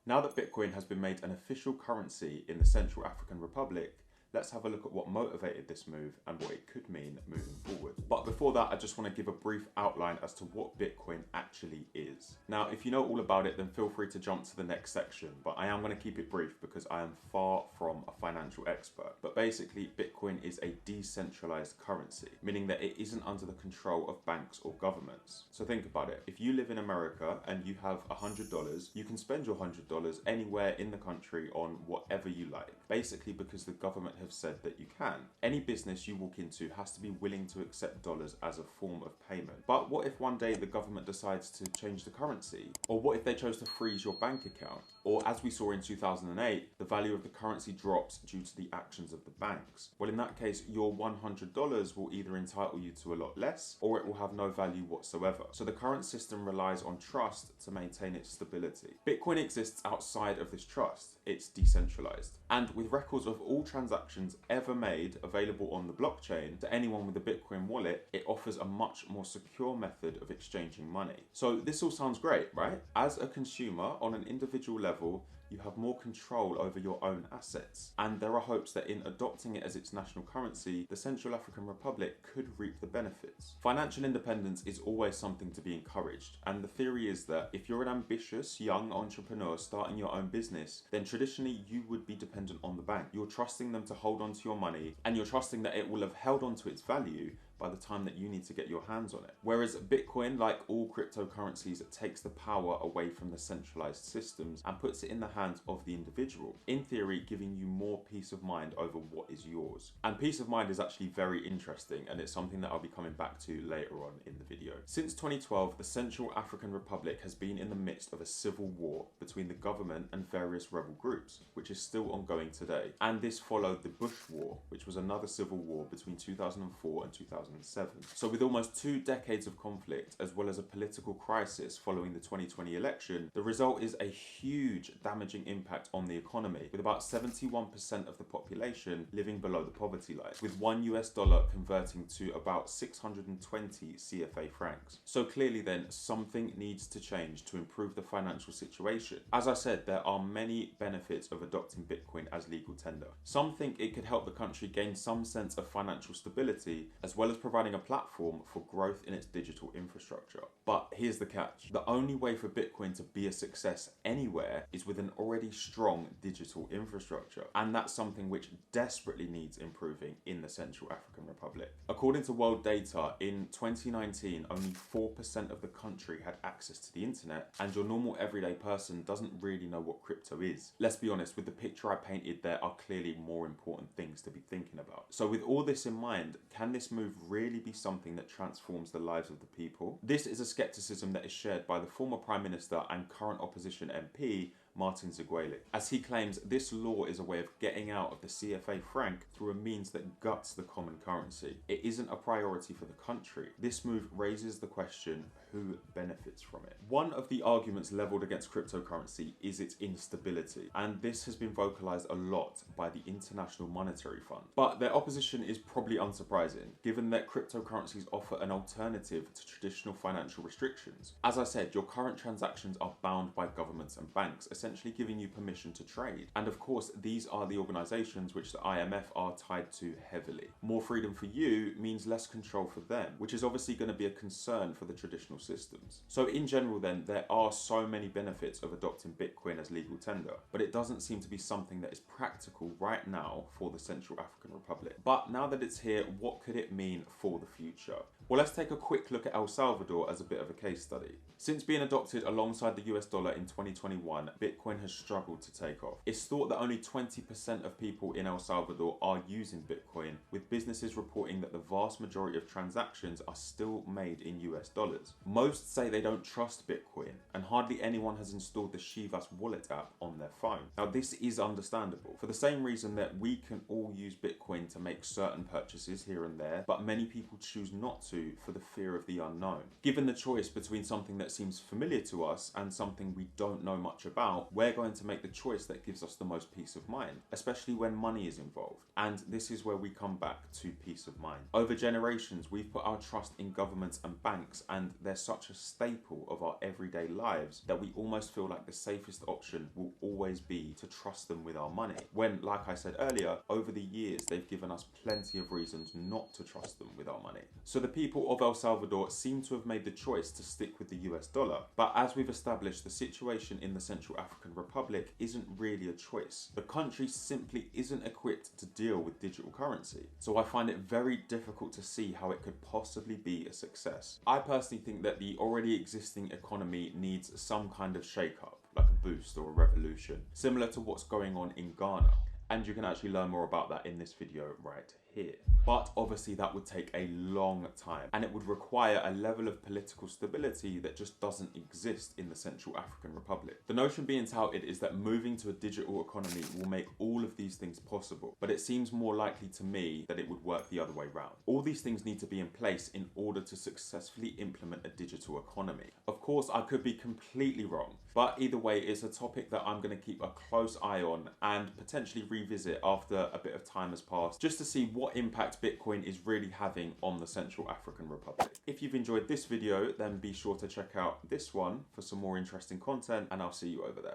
Now that Bitcoin has been made an official currency in the Central African Republic, let's have a look at what motivated this move and what it could mean moving forward. But before that, I just want to give a brief outline as to what Bitcoin actually is. Now, if you know all about it, then feel free to jump to the next section, but I am going to keep it brief because I am far from a financial expert. But basically, Bitcoin is a decentralized currency, meaning that it isn't under the control of banks or governments. So think about it. If you live in America and you have $100, you can spend your $100 anywhere in the country on whatever you like, basically because the government have said that you can. Any business you walk into has to be willing to accept dollars as a form of payment. But what if one day the government decides to change the currency? Or what if they chose to freeze your bank account? Or as we saw in 2008, the value of the currency drops due to the actions of the banks. Well, in that case, your $100 will either entitle you to a lot less, or it will have no value whatsoever. So the current system relies on trust to maintain its stability. Bitcoin exists outside of this trust. It's decentralized. And with records of all transactions ever made available on the blockchain to anyone with a Bitcoin wallet, it offers a much more secure method of exchanging money. So this all sounds great, right? As a consumer, on an individual level, you have more control over your own assets. And there are hopes that in adopting it as its national currency, the Central African Republic could reap the benefits. Financial independence is always something to be encouraged. And the theory is that if you're an ambitious young entrepreneur starting your own business, then traditionally you would be dependent on the bank. You're trusting them to hold on to your money, and you're trusting that it will have held on to its value by the time that you need to get your hands on it. Whereas Bitcoin, like all cryptocurrencies, takes the power away from the centralized systems and puts it in the hands of the individual, in theory giving you more peace of mind over what is yours. And peace of mind is actually very interesting, and it's something that I'll be coming back to later on in the video. Since 2012, the Central African Republic has been in the midst of a civil war between the government and various rebel groups, which is still ongoing today. And this followed the Bush War, which was another civil war between 2004 and 2007. So with almost 2 decades of conflict, as well as a political crisis following the 2020 election, the result is a huge damaging impact on the economy, with about 71% of the population living below the poverty line, with $1 converting to about 620 CFA francs. So clearly then, something needs to change to improve the financial situation. As I said, there are many benefits of adopting Bitcoin as legal tender. Some think it could help the country gain some sense of financial stability, as well as providing a platform for growth in its digital infrastructure. But here's the catch. The only way for Bitcoin to be a success anywhere is with an already strong digital infrastructure. And that's something which desperately needs improving in the Central African Republic. According to world data, in 2019, only 4% of the country had access to the internet, and your normal everyday person doesn't really know what crypto is. Let's be honest, with the picture I painted, there are clearly more important things to be thinking about. So with all this in mind, can this move really be something that transforms the lives of the people? This is a skepticism that is shared by the former Prime Minister and current opposition MP, Martin Ziguele, as he claims this law is a way of getting out of the CFA franc through a means that guts the common currency. It isn't a priority for the country. This move raises the question, who benefits from it? One of the arguments leveled against cryptocurrency is its instability, and this has been vocalized a lot by the International Monetary Fund. But their opposition is probably unsurprising, given that cryptocurrencies offer an alternative to traditional financial restrictions. As I said, your current transactions are bound by governments and banks, essentially giving you permission to trade. And of course, these are the organizations which the IMF are tied to heavily. More freedom for you means less control for them, which is obviously going to be a concern for the traditional systems. So in general then, there are so many benefits of adopting Bitcoin as legal tender, but it doesn't seem to be something that is practical right now for the Central African Republic. But now that it's here, what could it mean for the future? Well, let's take a quick look at El Salvador as a bit of a case study. Since being adopted alongside the US dollar in 2021, Bitcoin has struggled to take off. It's thought that only 20% of people in El Salvador are using Bitcoin, with businesses reporting that the vast majority of transactions are still made in US dollars. Most say they don't trust Bitcoin, and hardly anyone has installed the Chivas wallet app on their phone. Now, this is understandable, for the same reason that we can all use Bitcoin to make certain purchases here and there, but many people choose not to for the fear of the unknown. Given the choice between something that seems familiar to us and something we don't know much about, Now, we're going to make the choice that gives us the most peace of mind, especially when money is involved. And this is where we come back to peace of mind. Over generations, we've put our trust in governments and banks, and they're such a staple of our everyday lives that we almost feel like the safest option will always be to trust them with our money. When, like I said earlier, over the years, they've given us plenty of reasons not to trust them with our money. So the people of El Salvador seem to have made the choice to stick with the US dollar. But as we've established, the situation in the Central African Republic isn't really a choice. The country simply isn't equipped to deal with digital currency. So I find it very difficult to see how it could possibly be a success. I personally think that the already existing economy needs some kind of shake-up, like a boost or a revolution, similar to what's going on in Ghana. And you can actually learn more about that in this video right here. But obviously that would take a long time, and it would require a level of political stability that just doesn't exist in the Central African Republic. The notion being touted is that moving to a digital economy will make all of these things possible, but it seems more likely to me that it would work the other way round. All these things need to be in place in order to successfully implement a digital economy. Of course, I could be completely wrong, but either way, it's a topic that I'm going to keep a close eye on and potentially revisit after a bit of time has passed, just to see what impact Bitcoin is really having on the Central African Republic. If you've enjoyed this video, then be sure to check out this one for some more interesting content, and I'll see you over there.